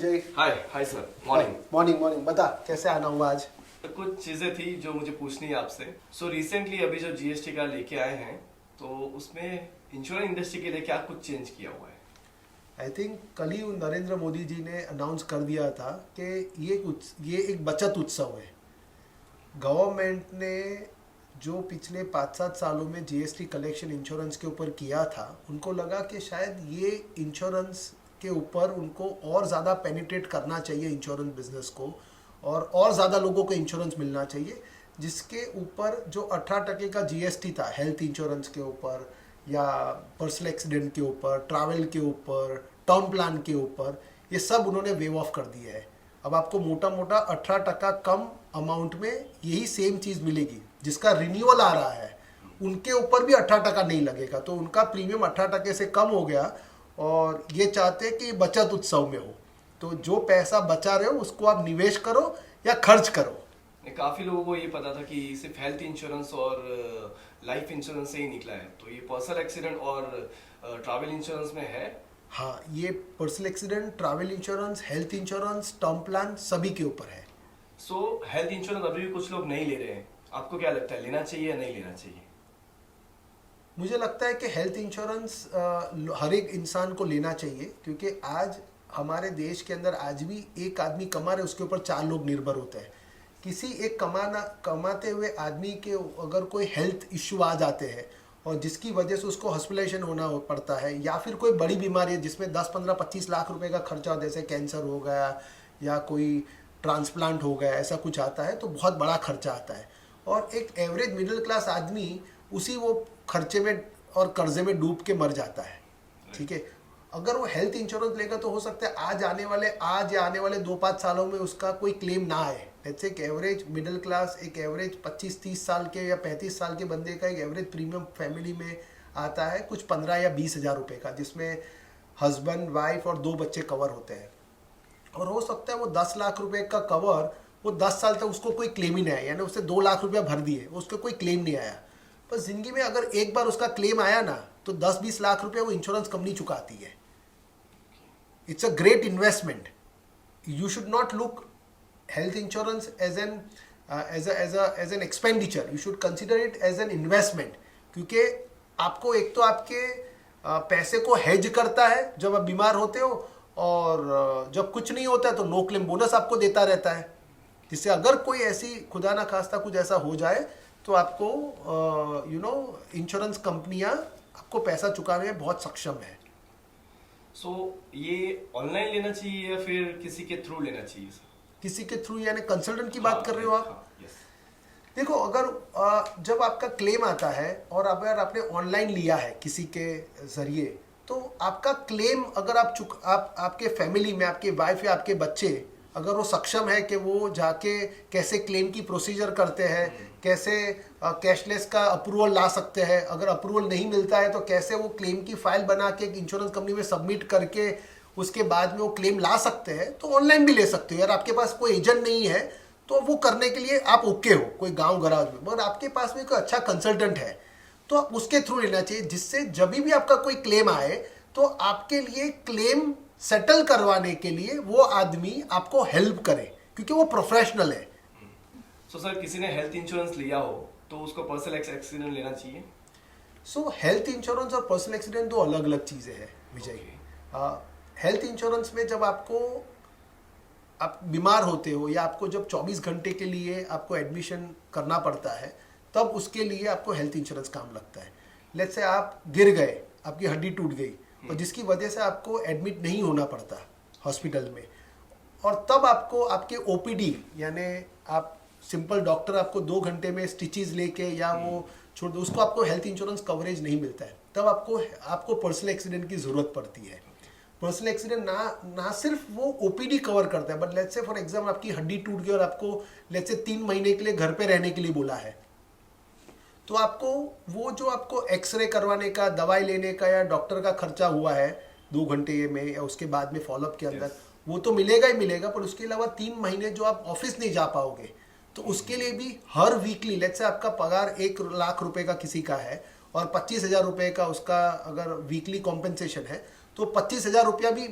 विजय। हाय hi sir, morning. Morning बता कैसे आना हुआ आज? कुछ चीजें थी जो मुझे पूछनी है आपसे। रिसेंटली अभी जो जीएसटी का लेके आए हैं, तो उसमें इंश्योरेंस इंडस्ट्री के लिए क्या कुछ चेंज किया हुआ है? आई थिंक कल ही नरेंद्र मोदी जी ने अनाउंस कर दिया था कि ये एक बचत उत्सव है। गवर्नमेंट ने जो पिछले 5-7 सालों में जीएसटी कलेक्शन इंश्योरेंस के ऊपर किया था, उनको लगा कि शायद ये इंश्योरेंस के ऊपर उनको और ज़्यादा पेनिट्रेट करना चाहिए इंश्योरेंस बिजनेस को, और ज़्यादा लोगों को इंश्योरेंस मिलना चाहिए, जिसके ऊपर जो 18% का जीएसटी था हेल्थ इंश्योरेंस के ऊपर या पर्सनल एक्सीडेंट के ऊपर, ट्रैवल के ऊपर, टर्म प्लान के ऊपर, ये सब उन्होंने वेव ऑफ कर दिया है। अब आपको मोटा मोटा 18% कम अमाउंट में यही सेम चीज़ मिलेगी। जिसका रिन्यूअल आ रहा है उनके ऊपर भी 18% नहीं लगेगा, तो उनका प्रीमियम 18% से कम हो गया। और ये चाहते हैं कि बचत उत्सव में हो, तो जो पैसा बचा रहे हो उसको आप निवेश करो या खर्च करो। काफी लोगों को ये पता था कि सिर्फ हेल्थ इंश्योरेंस और लाइफ इंश्योरेंस से ही निकला है, तो ये पर्सनल एक्सीडेंट और ट्रैवल इंश्योरेंस में है? हाँ, ये personal accident, travel insurance, health insurance, term plan सभी के ऊपर है। हेल्थ इंश्योरेंस अभी भी कुछ लोग नहीं ले रहे हैं, आपको क्या लगता है, लेना चाहिए या नहीं लेना चाहिए? मुझे लगता है कि हेल्थ इंश्योरेंस हर एक इंसान को लेना चाहिए, क्योंकि आज हमारे देश के अंदर आज भी एक आदमी कमा रहे उसके ऊपर 4 लोग निर्भर होते हैं। किसी एक कमाते हुए आदमी के अगर कोई हेल्थ इश्यू आ जाते हैं और जिसकी वजह से उसको हॉस्पिटलाइजेशन होना पड़ता है, या फिर कोई बड़ी बीमारी है जिसमें 10, 15, 25 लाख रुपए का खर्चा होता है, जैसे कैंसर हो गया या कोई ट्रांसप्लांट हो गया, ऐसा कुछ आता है तो बहुत बड़ा खर्चा आता है। और एक एवरेज मिडिल क्लास आदमी उसी वो खर्चे में और कर्जे में डूब के मर जाता है। ठीक है, अगर वो हेल्थ इंश्योरेंस लेगा तो हो सकता है आज या आने वाले 2-5 सालों में उसका कोई क्लेम ना आए। जैसे एक एवरेज मिडिल क्लास, एक एवरेज 25-30 साल के या 35 साल के बंदे का एक एवरेज प्रीमियम फैमिली में आता है कुछ 15 या 20 हज़ार रुपये का, जिसमें हस्बैंड, वाइफ और 2 बच्चे कवर होते हैं। और हो सकता है वो 10 लाख रुपए का कवर वो 10 साल तक उसको कोई क्लेम ही नहीं आया, यानी उससे 2 लाख रुपया भर दिए, उसको कोई क्लेम नहीं आया। पर जिंदगी में अगर एक बार उसका क्लेम आया ना, तो 10-20 लाख रुपया वो इंश्योरेंस कंपनी चुकाती है। It's a great investment. You should not look health insurance as an expenditure. You should consider it as an investment, क्योंकि आपको एक तो आपके पैसे को हेज करता है जब आप बीमार होते हो, और जब कुछ नहीं होता है तो नो क्लेम बोनस आपको देता रहता है, जिससे अगर कोई ऐसी खुदा ना खास्ता कुछ ऐसा हो जाए तो आपको इंश्योरेंस कंपनियां आपको पैसा चुकाने में बहुत सक्षम है। ये ऑनलाइन लेना चाहिए या फिर किसी के थ्रू लेना चाहिए? किसी के थ्रू यानी कंसल्टेंट की बात कर रहे हो आप? यस। देखो, अगर जब आपका क्लेम आता है और अगर आपने ऑनलाइन लिया है किसी के जरिए, तो आपका क्लेम अगर आपके फैमिली में आपके वाइफ या आपके बच्चे अगर वो सक्षम है कि वो जाके कैसे क्लेम की प्रोसीजर करते हैं, कैसे कैशलेस का अप्रूवल ला सकते हैं, अगर अप्रूवल नहीं मिलता है तो कैसे वो क्लेम की फाइल बना के एक इंश्योरेंस कंपनी में सबमिट करके उसके बाद में वो क्लेम ला सकते हैं, तो ऑनलाइन भी ले सकते हो। यार आपके पास कोई एजेंट नहीं है तो वो करने के लिए आप ओके हो कोई गांव गराज में, मगर आपके पास में कोई अच्छा कंसल्टेंट है तो आप उसके थ्रू लेना चाहिए, जिससे जब भी आपका कोई क्लेम आए तो आपके लिए क्लेम सेटल करवाने के लिए वो आदमी आपको हेल्प करे, क्योंकि वो प्रोफेशनल है। सर, किसी ने हेल्थ इंश्योरेंस लिया हो तो उसको पर्सनल एक्सीडेंट लेना चाहिए? हेल्थ इंश्योरेंस और पर्सनल एक्सीडेंट 2 अलग अलग चीजें हैं विजय। हेल्थ इंश्योरेंस में जब आप बीमार होते हो या आपको जब 24 घंटे के लिए आपको एडमिशन करना पड़ता है, तब उसके लिए आपको हेल्थ इंश्योरेंस काम लगता है। लेट्स से आप गिर गए, आपकी हड्डी टूट गई और जिसकी वजह से आपको एडमिट नहीं होना पड़ता हॉस्पिटल में, और तब आपको आपके ओपीडी यानी आप सिंपल डॉक्टर आपको 2 घंटे में स्टिचेस लेके या वो छोड़ दो, उसको आपको हेल्थ इंश्योरेंस कवरेज नहीं मिलता है, तब आपको पर्सनल एक्सीडेंट की जरूरत पड़ती है। पर्सनल एक्सीडेंट ना सिर्फ वो ओपीडी कवर करता है, but let's say for example आपकी हड्डी टूट गई और आपको लेट्स से 3 महीने के लिए घर पे रहने के लिए बोला है, तो आपको वो जो आपको एक्सरे करवाने का, दवाई लेने का या डॉक्टर का खर्चा हुआ है 2 घंटे में या उसके बाद में फॉलोअप के अंदर, वो तो मिलेगा ही मिलेगा, पर उसके अलावा 3 महीने जो आप ऑफिस नहीं जा पाओगे, तो उसके लिए भी हर वीकली लेट्स से आपका पगार 1 लाख रुपए का किसी का है और 25,000 रुपये का उसका अगर वीकली कॉम्पेंसेशन है तो 25,000 रुपया भी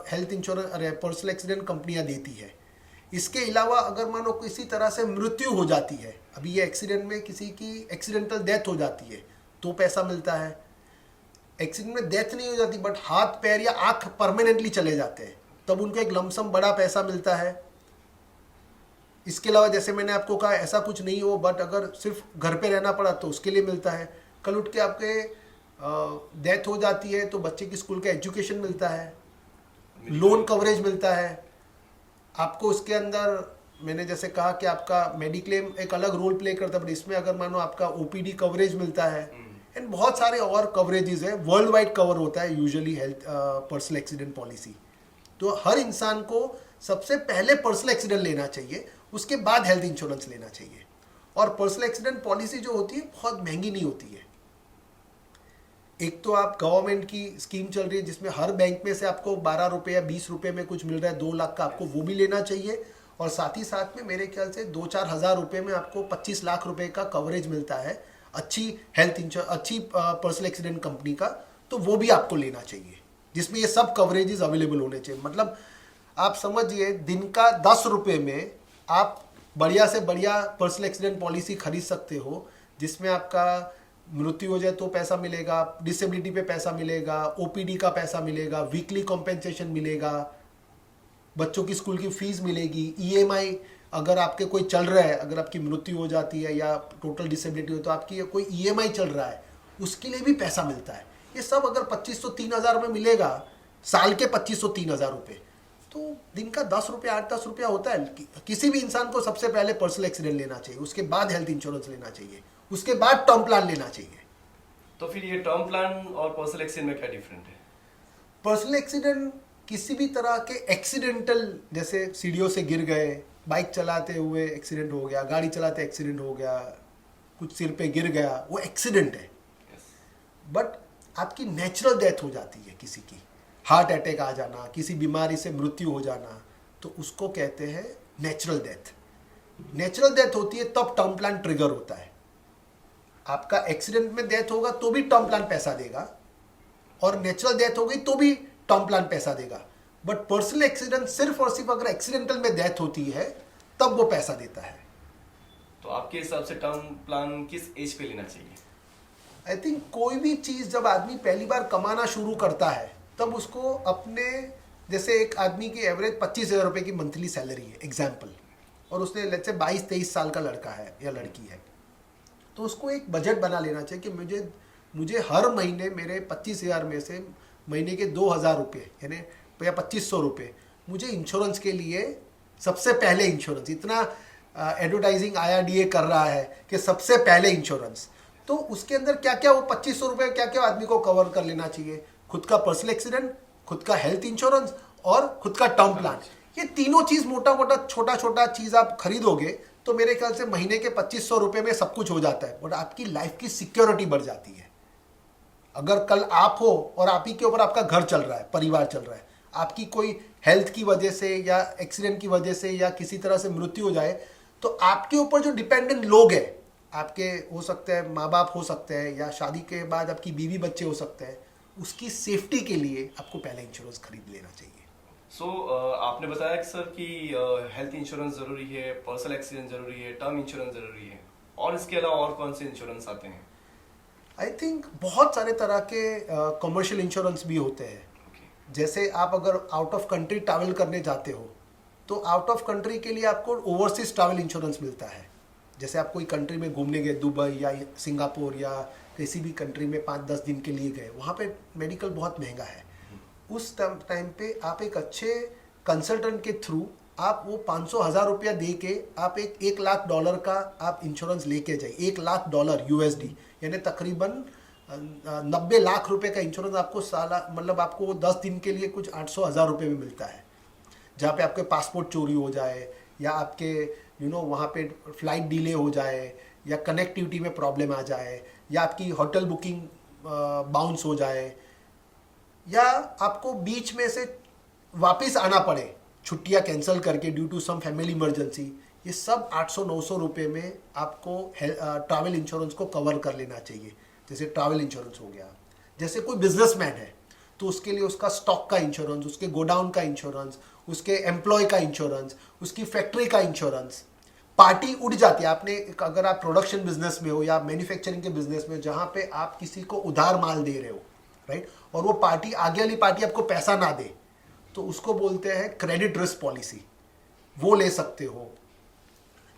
हेल्थ इंश्योरेंस अरे पर्सनल एक्सीडेंट कंपनियां देती है। इसके अलावा अगर मानो किसी तरह से मृत्यु हो जाती है, अभी ये एक्सीडेंट में किसी की एक्सीडेंटल डेथ हो जाती है तो पैसा मिलता है। एक्सीडेंट में डेथ नहीं हो जाती बट हाथ पैर या आंख परमानेंटली चले जाते हैं तब उनको एक लमसम बड़ा पैसा मिलता है। इसके अलावा जैसे मैंने आपको कहा ऐसा कुछ नहीं हो बट अगर सिर्फ घर पे रहना पड़ा तो उसके लिए मिलता है। कल उठ के आपके डेथ हो जाती है तो बच्चे की स्कूल का एजुकेशन मिलता है, लोन कवरेज मिलता है आपको। उसके अंदर मैंने जैसे कहा कि आपका मेडिक्लेम एक अलग रोल प्ले करता है बट इसमें अगर मानो आपका ओपीडी कवरेज मिलता है एंड बहुत सारे और कवरेजेस है। वर्ल्ड वाइड कवर होता है usually health personnel accident policy. तो हर इंसान को सबसे पहले पर्सनल एक्सीडेंट लेना चाहिए, उसके बाद हेल्थ इंश्योरेंस लेना चाहिए। और पर्सनल एक्सीडेंट पॉलिसी जो होती है बहुत महंगी नहीं होती है। एक तो आप गवर्नमेंट की स्कीम चल रही है जिसमें हर बैंक में से आपको 12 रुपए या 20 रुपए में कुछ मिल रहा है, 2 लाख का, आपको वो भी लेना चाहिए। और साथ ही साथ में मेरे ख्याल से 2-4 हज़ार रुपए में आपको 25 लाख रुपए का कवरेज मिलता है अच्छी हेल्थ इंश्योरेंस, अच्छी पर्सनल एक्सीडेंट कंपनी का, तो वो भी आपको लेना चाहिए जिसमें ये सब कवरेजेस अवेलेबल होने चाहिए। मतलब आप समझिए दिन का 10 रुपये में आप बढ़िया से बढ़िया पर्सनल एक्सीडेंट पॉलिसी खरीद सकते हो जिसमें आपका मृत्यु हो जाए तो पैसा मिलेगा, डिसेबिलिटी पे पैसा मिलेगा, ओपीडी का पैसा मिलेगा, वीकली कॉम्पेंसेशन मिलेगा, बच्चों की स्कूल की फीस मिलेगी, ईएमआई अगर आपके कोई चल रहा है, अगर आपकी मृत्यु हो जाती है या टोटल डिसेबिलिटी हो तो आपकी कोई ईएमआई चल रहा है उसके लिए भी पैसा मिलता है। ये सब अगर 2,500-3,000 में मिलेगा, साल के 2,500-3,000 रुपये, तो दिन का 10 रुपये 8-10 रुपया होता है। किसी भी इंसान को सबसे पहले पर्सनल एक्सीडेंट लेना चाहिए, उसके बाद हेल्थ इंश्योरेंस लेना चाहिए, उसके बाद टर्म प्लान लेना चाहिए। तो फिर ये टर्म प्लान और पर्सनल एक्सीडेंट में क्या डिफरेंट है? पर्सनल एक्सीडेंट किसी भी तरह के एक्सीडेंटल, जैसे सीढ़ियों से गिर गए, बाइक चलाते हुए एक्सीडेंट हो गया, गाड़ी चलाते एक्सीडेंट हो गया, कुछ सिर पे गिर गया, वो एक्सीडेंट है। बट आपकी नेचुरल डेथ हो जाती है, किसी की हार्ट अटैक आ जाना, किसी बीमारी से मृत्यु हो जाना, तो उसको कहते हैं नेचुरल डेथ। नेचुरल डेथ होती है तब टर्म प्लान ट्रिगर होता है। आपका एक्सीडेंट में डेथ होगा तो भी टर्म प्लान पैसा देगा और नेचुरल डेथ हो गई तो भी टर्म प्लान पैसा देगा। बट पर्सनल एक्सीडेंट सिर्फ और सिर्फ अगर एक्सीडेंटल में डेथ होती है तब वो पैसा देता है। तो आपके हिसाब से टर्म प्लान किस एज पे लेना चाहिए? आई थिंक कोई भी चीज जब आदमी पहली बार कमाना शुरू करता है तब उसको अपने, जैसे एक आदमी की एवरेज 25,000 रुपये की मंथली सैलरी है एग्जाम्पल, और उसने लेट्स से 22-23 साल का लड़का है या लड़की है, तो उसको एक बजट बना लेना चाहिए कि मुझे हर महीने मेरे 25,000 में से महीने के 2,000 रुपये यानी या 2,500 रुपये मुझे इंश्योरेंस के लिए, सबसे पहले इंश्योरेंस, इतना एडवर्टाइजिंग IRDA कर रहा है कि सबसे पहले इंश्योरेंस, तो उसके अंदर क्या क्या वो 2,500 रुपये क्या क्या आदमी को कवर कर लेना चाहिए। खुद का पर्सनल एक्सीडेंट, खुद का हेल्थ इंश्योरेंस और खुद का टर्म प्लान। ये तीनों चीज मोटा मोटा छोटा छोटा चीज आप खरीदोगे तो मेरे ख्याल से महीने के 2,500 रुपये में सब कुछ हो जाता है। बट आपकी लाइफ की सिक्योरिटी बढ़ जाती है। अगर कल आप हो और आप ही के ऊपर आपका घर चल रहा है, परिवार चल रहा है, आपकी कोई हेल्थ की वजह से या एक्सीडेंट की वजह से या किसी तरह से मृत्यु हो जाए तो आपके ऊपर जो डिपेंडेंट लोग हैं, आपके हो सकते हैं माँ बाप हो सकते हैं या शादी के बाद आपकी बीवी बच्चे हो सकते हैं, उसकी सेफ्टी के लिए आपको पहले इंश्योरेंस खरीद लेना चाहिए। सो आपने बताया कि सर कि हेल्थ इंश्योरेंस जरूरी है, पर्सनल एक्सीडेंट जरूरी है, टर्म इंश्योरेंस जरूरी है, और इसके अलावा और कौन से इंश्योरेंस आते हैं? आई थिंक बहुत सारे तरह के कमर्शियल इंश्योरेंस भी होते हैं। जैसे आप अगर आउट ऑफ कंट्री ट्रैवल करने जाते हो तो आउट ऑफ कंट्री के लिए आपको ओवरसीज ट्रैवल इंश्योरेंस मिलता है। जैसे आप कोई कंट्री में घूमने गए, दुबई या सिंगापुर या किसी भी कंट्री में 5-10 दिन के लिए गए, वहाँ पे मेडिकल बहुत महंगा है। उस टाइम पे आप एक अच्छे कंसल्टेंट के थ्रू आप वो 500,000 रुपया दे के आप एक $1,00,000 का आप इंश्योरेंस लेके जाइए। $1,00,000 USD यानी तकरीबन 90 लाख रुपए का इंश्योरेंस आपको साला, मतलब आपको 10 दिन के लिए कुछ 800,000 रुपये में मिलता है। जहाँ पे आपके पासपोर्ट चोरी हो जाए या आपके वहाँ पे फ्लाइट डिले हो जाए या कनेक्टिविटी में प्रॉब्लम आ जाए या आपकी होटल बुकिंग बाउंस हो जाए या आपको बीच में से वापस आना पड़े छुट्टियां कैंसिल करके due to some family emergency, ये सब 800-900 रुपये में आपको ट्रैवल इंश्योरेंस को कवर कर लेना चाहिए। जैसे ट्रैवल इंश्योरेंस हो गया। जैसे कोई बिजनेसमैन है तो उसके लिए उसका स्टॉक का इंश्योरेंस, उसके गोडाउन का इंश्योरेंस, उसके एम्प्लॉय का इंश्योरेंस, उसकी फैक्ट्री का इंश्योरेंस। पार्टी उड़ जाती है, आपने अगर आप प्रोडक्शन बिजनेस में हो या मैन्युफैक्चरिंग के बिजनेस में हो जहां पे आप किसी को उधार माल दे रहे हो, राइट, और वो पार्टी, आगे वाली पार्टी आपको पैसा ना दे, तो उसको बोलते हैं क्रेडिट रिस्क पॉलिसी, वो ले सकते हो।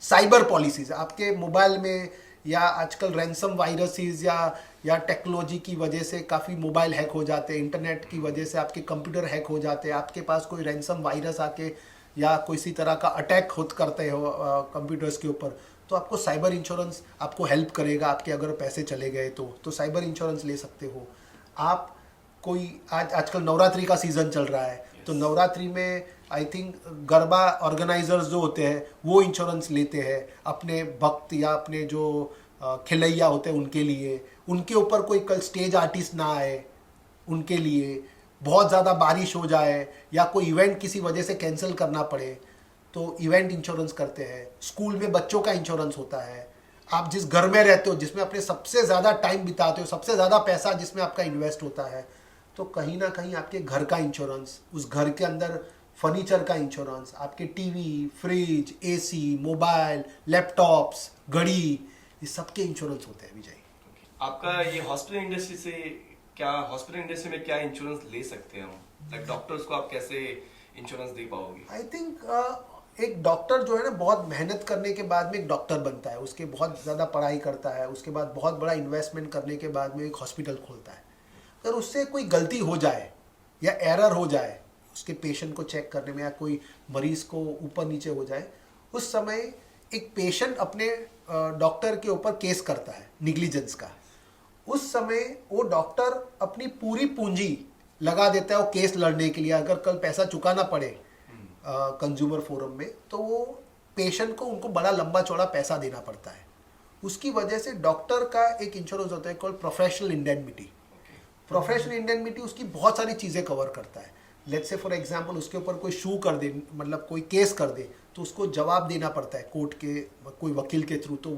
साइबर पॉलिसीज, आपके मोबाइल में या आजकल रैंसम वायरसेस या टेक्नोलॉजी की वजह से काफ़ी मोबाइल हैक हो जाते हैं, इंटरनेट की वजह से आपके कंप्यूटर हैक हो जाते हैं, आपके पास कोई रैंसम वायरस आके या किसी तरह का अटैक खुद करते हो कंप्यूटर्स के ऊपर, तो आपको साइबर इंश्योरेंस आपको हेल्प करेगा। आपके अगर पैसे चले गए तो साइबर इंश्योरेंस ले सकते हो आप। कोई आजकल नवरात्रि का सीज़न चल रहा है, तो नवरात्रि में आई थिंक गरबा ऑर्गेनाइजर्स जो होते हैं वो इंश्योरेंस लेते हैं अपने भक्त या अपने जो खिलैया होते हैं उनके लिए, उनके ऊपर कोई कल स्टेज आर्टिस्ट ना आए, उनके लिए बहुत ज़्यादा बारिश हो जाए या कोई इवेंट किसी वजह से कैंसिल करना पड़े तो इवेंट इंश्योरेंस करते हैं। स्कूल में बच्चों का इंश्योरेंस होता है। आप जिस घर में रहते हो, जिसमें अपने सबसे ज़्यादा टाइम बिताते हो, सबसे ज़्यादा पैसा जिसमें आपका इन्वेस्ट होता है, तो कहीं ना कहीं आपके घर का इंश्योरेंस, उस घर के अंदर फर्नीचर का इंश्योरेंस, आपके TV, fridge, AC, mobile, laptops, घड़ी, ये सबके इंश्योरेंस होते हैं विजय। आपका ये हॉस्पिटल इंडस्ट्री से क्या, हॉस्पिटल इंडस्ट्री में क्या इंश्योरेंस ले सकते हैं हम, लाइक डॉक्टर्स को आप कैसे इंश्योरेंस दे पाओगे? आई थिंक एक डॉक्टर जो है ना, बहुत मेहनत करने के बाद में एक डॉक्टर बनता है, उसके बहुत ज़्यादा पढ़ाई करता है, उसके बाद बहुत बड़ा इन्वेस्टमेंट करने के बाद में एक हॉस्पिटल खोलता है। अगर उससे कोई गलती हो जाए या एरर हो जाए उसके पेशेंट को चेक करने में, या कोई मरीज को ऊपर नीचे हो जाए, उस समय एक पेशेंट अपने डॉक्टर के ऊपर केस करता है निग्लिजेंस का। उस समय वो डॉक्टर अपनी पूरी पूंजी लगा देता है वो केस लड़ने के लिए। अगर कल पैसा चुकाना पड़े कंज्यूमर फोरम में, तो वो पेशेंट को उनको बड़ा लंबा चौड़ा पैसा देना पड़ता है। उसकी वजह से डॉक्टर का एक इंश्योरेंस होता है called professional indemnity. Professional indemnity उसकी बहुत सारी चीज़ें कवर करता है। लेट्स से फॉर एग्जांपल उसके ऊपर कोई शू कर दे, मतलब कोई केस कर दे, तो उसको जवाब देना पड़ता है कोर्ट के कोई वकील के थ्रू। तो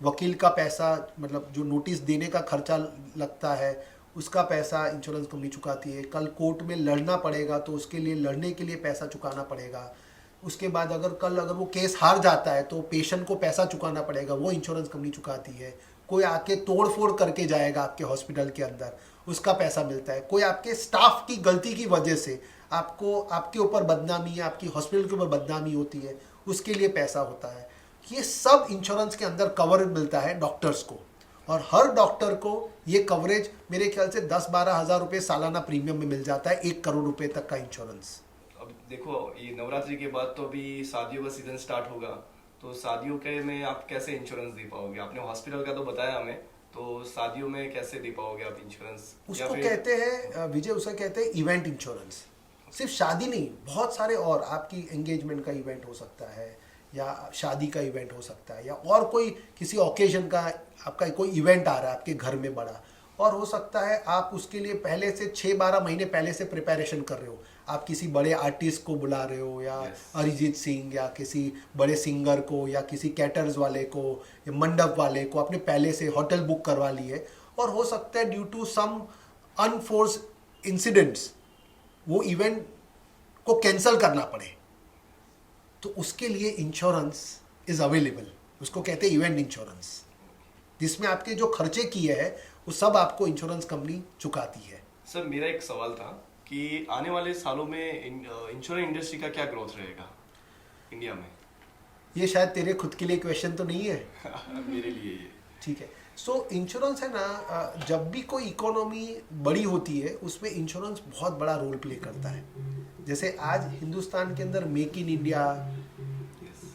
वकील का पैसा, मतलब जो नोटिस देने का खर्चा लगता है उसका पैसा इंश्योरेंस कंपनी चुकाती है। कल कोर्ट में लड़ना पड़ेगा तो उसके लिए लड़ने के लिए पैसा चुकाना पड़ेगा। उसके बाद अगर वो केस हार जाता है तो पेशेंट को पैसा चुकाना पड़ेगा, वो इंश्योरेंस कंपनी चुकाती है। कोई आके तोड़ फोड़ करके जाएगा आपके हॉस्पिटल के अंदर, उसका पैसा मिलता है। कोई आपके स्टाफ की गलती की वजह से आपके ऊपर बदनामी, आपकी हॉस्पिटल के ऊपर बदनामी होती है, उसके लिए पैसा होता है। ये सब इंश्योरेंस के अंदर कवर मिलता है डॉक्टर्स को, और हर डॉक्टर को ये कवरेज मेरे ख्याल से 10-12 हज़ार रुपये सालाना प्रीमियम में मिल जाता है, 1 करोड़ रुपए तक का इंश्योरेंस। अब देखो, ये नवरात्रि के बाद तो अभी शादियों का सीजन स्टार्ट होगा, तो शादियों के में आप कैसे इंश्योरेंस दे पाओगे? आपने हॉस्पिटल का तो बताया हमें, तो शादियों में कैसे दे पाओगे आप इंश्योरेंस? उसको कहते हैं विजय, उसे कहते हैं इवेंट इंश्योरेंस। सिर्फ शादी नहीं, बहुत सारे और, आपकी एंगेजमेंट का इवेंट हो सकता है या शादी का इवेंट हो सकता है, या और कोई किसी ओकेजन का आपका कोई इवेंट आ रहा है आपके घर में बड़ा, और हो सकता है आप उसके लिए पहले से 6-12 महीने पहले से प्रिपरेशन कर रहे हो। आप किसी बड़े आर्टिस्ट को बुला रहे हो, या अरिजीत सिंह या किसी बड़े सिंगर को, या किसी कैटर्स वाले को या मंडप वाले को आपने पहले से होटल बुक करवा ली है, और हो सकता है ड्यू टू सम अनफोर्स इंसिडेंट्स वो इवेंट को कैंसिल करना पड़े, तो उसके लिए इंश्योरेंस इज अवेलेबल। उसको कहते हैं इवेंट इंश्योरेंस, जिसमें आपके जो खर्चे किए हैं वो सब आपको इंश्योरेंस कंपनी चुकाती है। सर, मेरा एक सवाल था कि आने वाले सालों में इंश्योरेंस इंडस्ट्री का क्या ग्रोथ रहेगा इंडिया में? ये शायद तेरे खुद के लिए क्वेश्चन तो नहीं है मेरे लिए ये ठीक है। सो इंश्योरेंस है ना, जब भी कोई इकोनॉमी बड़ी होती है उसमें इंश्योरेंस बहुत बड़ा रोल प्ले करता है। जैसे आज हिंदुस्तान के अंदर make in India,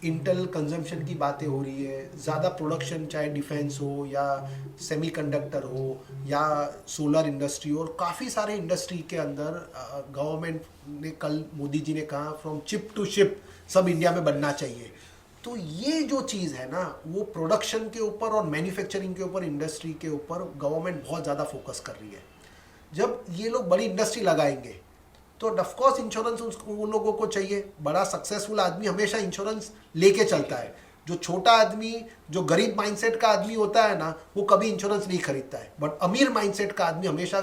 internal consumption की बातें हो रही है, ज़्यादा प्रोडक्शन, चाहे डिफेंस हो या सेमीकंडक्टर हो या सोलर इंडस्ट्री हो, और काफ़ी सारे इंडस्ट्री के अंदर गवर्नमेंट ने, कल मोदी जी ने कहा फ्रॉम चिप टू शिप सब इंडिया में बनना चाहिए। तो ये जो चीज़ है ना, वो प्रोडक्शन के ऊपर और मैन्युफैक्चरिंग के ऊपर, इंडस्ट्री के ऊपर गवर्नमेंट बहुत ज़्यादा फोकस कर रही है। जब ये लोग बड़ी इंडस्ट्री लगाएंगे तो ऑफकोर्स इंश्योरेंस उन लोगों को चाहिए। बड़ा सक्सेसफुल आदमी हमेशा इंश्योरेंस लेके चलता है। जो छोटा आदमी, जो गरीब माइंडसेट का आदमी होता है ना, वो कभी इंश्योरेंस नहीं खरीदता है, बट अमीर माइंडसेट का आदमी हमेशा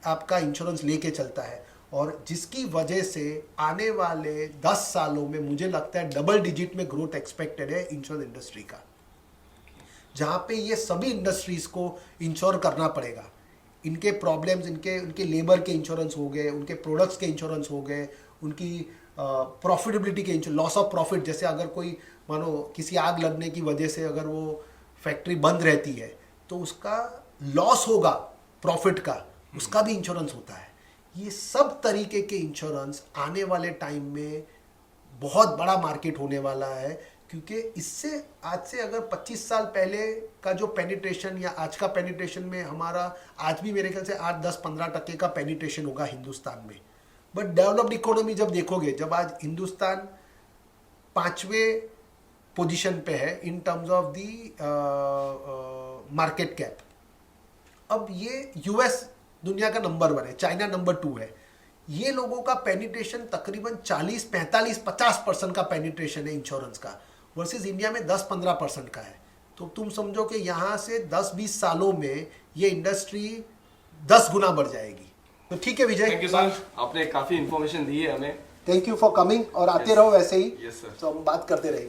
आपका इंश्योरेंस लेके चलता है। और जिसकी वजह से आने वाले 10 सालों में मुझे लगता है डबल डिजिट में ग्रोथ एक्सपेक्टेड है इंश्योरेंस इंडस्ट्री का, जहाँ पे ये सभी इंडस्ट्रीज को इंश्योर करना पड़ेगा। इनके प्रॉब्लम्स, इनके लेबर के इंश्योरेंस हो गए, उनके प्रोडक्ट्स के इंश्योरेंस हो गए, उनकी प्रॉफिटेबिलिटी के इंश्योरेंस, लॉस ऑफ प्रॉफिट, जैसे अगर कोई मानो किसी आग लगने की वजह से अगर वो फैक्ट्री बंद रहती है तो उसका लॉस होगा प्रॉफिट का, उसका भी इंश्योरेंस होता है। ये सब तरीके के इंश्योरेंस आने वाले टाइम में बहुत बड़ा मार्केट होने वाला है, क्योंकि इससे आज से अगर 25 साल पहले का जो पेनिट्रेशन या आज का पेनिट्रेशन में हमारा आज भी मेरे ख्याल से 8-10-15% का पेनिट्रेशन होगा हिंदुस्तान में। बट डेवलप्ड इकोनॉमी जब देखोगे, जब आज हिंदुस्तान 5वें पोजीशन पे है in terms of the market cap, अब ये यूएस दुनिया का नंबर 1 है, चाइना नंबर 2 है, ये लोगों का पेनिट्रेशन तकरीबन 40, 45, 50% का पेनिट्रेशन है इंश्योरेंस का, वर्सेस इंडिया में 10-15% का है। तो तुम समझो कि यहाँ से 10-20 सालों में ये इंडस्ट्री 10 गुना बढ़ जाएगी। तो ठीक है विजय, थैंक यू सर, आपने काफी इंफॉर्मेशन दी है हमें। थैंक यू फॉर कमिंग, और आते रहो ऐसे ही। Yes sir. तो हम बात करते रहेंगे।